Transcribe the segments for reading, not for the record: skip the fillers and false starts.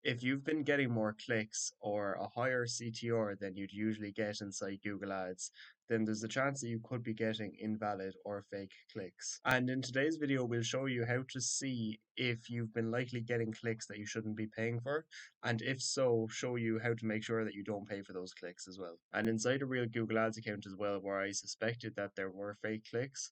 If you've been getting more clicks or a higher CTR than you'd usually get inside Google Ads, then there's a chance that you could be getting invalid or fake clicks. And in today's video, we'll show you how to see if you've been likely getting clicks that you shouldn't be paying for, and if so, show you how to make sure that you don't pay for those clicks as well. And inside a real Google Ads account as well, where I suspected that there were fake clicks,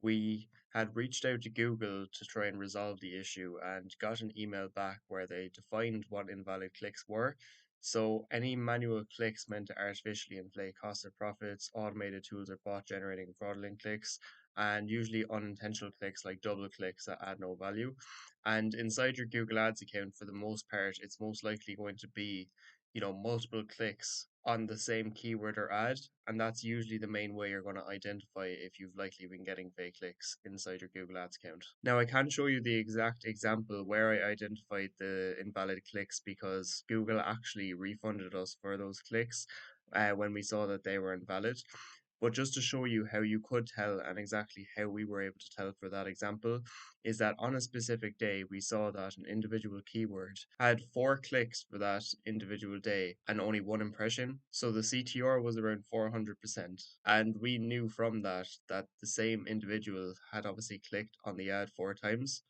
we had reached out to Google to try and resolve the issue and got an email back where they defined what invalid clicks were. So, any manual clicks meant to artificially inflate cost of profits, automated tools or bot generating fraudulent clicks, and usually unintentional clicks like double clicks that add no value. And inside your Google Ads account, for the most part, it's most likely going to be, multiple clicks on the same keyword or ad, and that's usually the main way you're going to identify if you've likely been getting fake clicks inside your Google Ads account. Now, I can show you the exact example where I identified the invalid clicks because Google actually refunded us for those clicks when we saw that they were invalid. But just to show you how you could tell and exactly how we were able to tell for that example, is that on a specific day, we saw that an individual keyword had 4 clicks for that individual day and only 1 impression. So the CTR was around 400%. And we knew from that the same individual had obviously clicked on the ad 4 times,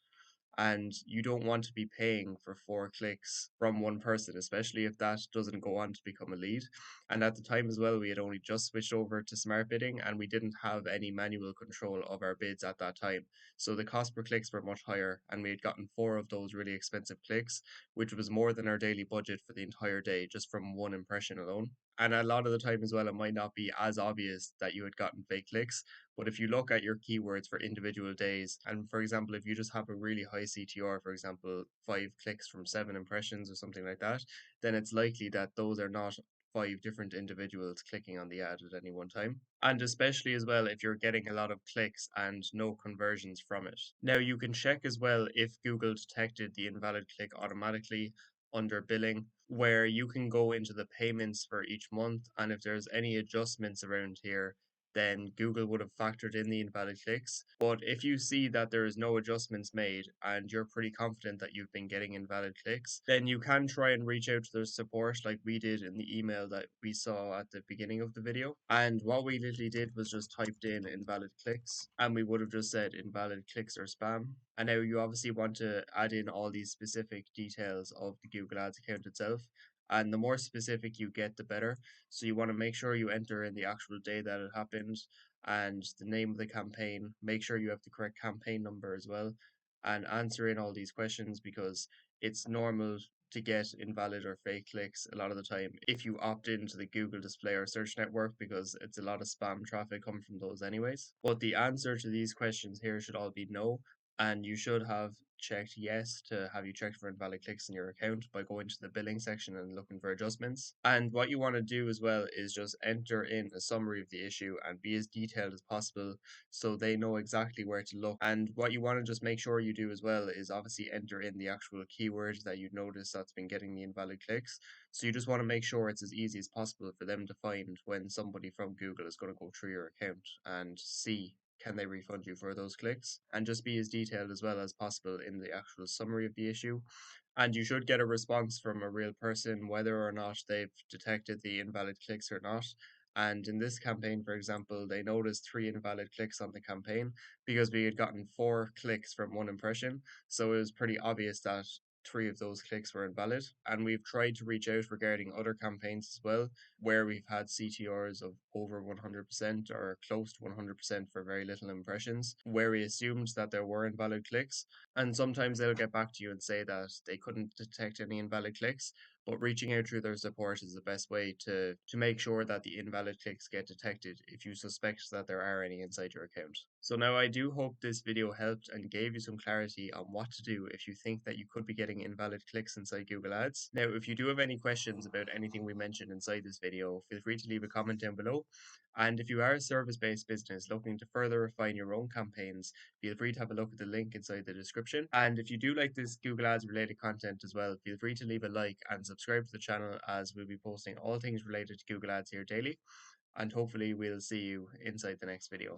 and you don't want to be paying for 4 clicks from one person, especially if that doesn't go on to become a lead. And at the time as well, we had only just switched over to smart bidding and we didn't have any manual control of our bids at that time. So the cost per clicks were much higher, and we had gotten 4 of those really expensive clicks, which was more than our daily budget for the entire day just from 1 impression alone. And a lot of the time as well, it might not be as obvious that you had gotten fake clicks, but if you look at your keywords for individual days, and for example, if you just have a really high CTR, for example, 5 clicks from 7 impressions or something like that, then it's likely that those are not 5 different individuals clicking on the ad at any one time. And especially as well if you're getting a lot of clicks and no conversions from it. Now, you can check as well if Google detected the invalid click automatically under billing, where you can go into the payments for each month, and if there's any adjustments around here, then Google would have factored in the invalid clicks. But if you see that there is no adjustments made and you're pretty confident that you've been getting invalid clicks, then you can try and reach out to their support like we did in the email that we saw at the beginning of the video. And what we literally did was just typed in invalid clicks, and we would have just said invalid clicks or spam. And now you obviously want to add in all these specific details of the Google Ads account itself. And the more specific you get, the better. So you want to make sure you enter in the actual day that it happened and the name of the campaign. Make sure you have the correct campaign number as well, and answer in all these questions because it's normal to get invalid or fake clicks a lot of the time if you opt into the Google display or search network, because it's a lot of spam traffic coming from those anyways. But the answer to these questions here should all be no, and you should have checked yes to have you checked for invalid clicks in your account by going to the billing section and looking for adjustments. And what you want to do as well is just enter in a summary of the issue and be as detailed as possible so they know exactly where to look. And what you want to just make sure you do as well is obviously enter in the actual keyword that you notice that's been getting the invalid clicks. So you just want to make sure it's as easy as possible for them to find when somebody from Google is going to go through your account and see can they refund you for those clicks, and just be as detailed as well as possible in the actual summary of the issue. And you should get a response from a real person whether or not they've detected the invalid clicks or not. And in this campaign, for example, they noticed 3 invalid clicks on the campaign because we had gotten 4 clicks from 1 impression. So it was pretty obvious that 3 of those clicks were invalid. And we've tried to reach out regarding other campaigns as well, where we've had CTRs of over 100% or close to 100% for very little impressions, where we assumed that there were invalid clicks. And sometimes they'll get back to you and say that they couldn't detect any invalid clicks, but reaching out through their support is the best way to make sure that the invalid clicks get detected if you suspect that there are any inside your account. So now I do hope this video helped and gave you some clarity on what to do if you think that you could be getting invalid clicks inside Google Ads. Now, if you do have any questions about anything we mentioned inside this video, feel free to leave a comment down below. And if you are a service-based business looking to further refine your own campaigns, feel free to have a look at the link inside the description. And if you do like this Google Ads related content as well, feel free to leave a like and subscribe to the channel, as we'll be posting all things related to Google Ads here daily. And hopefully we'll see you inside the next video.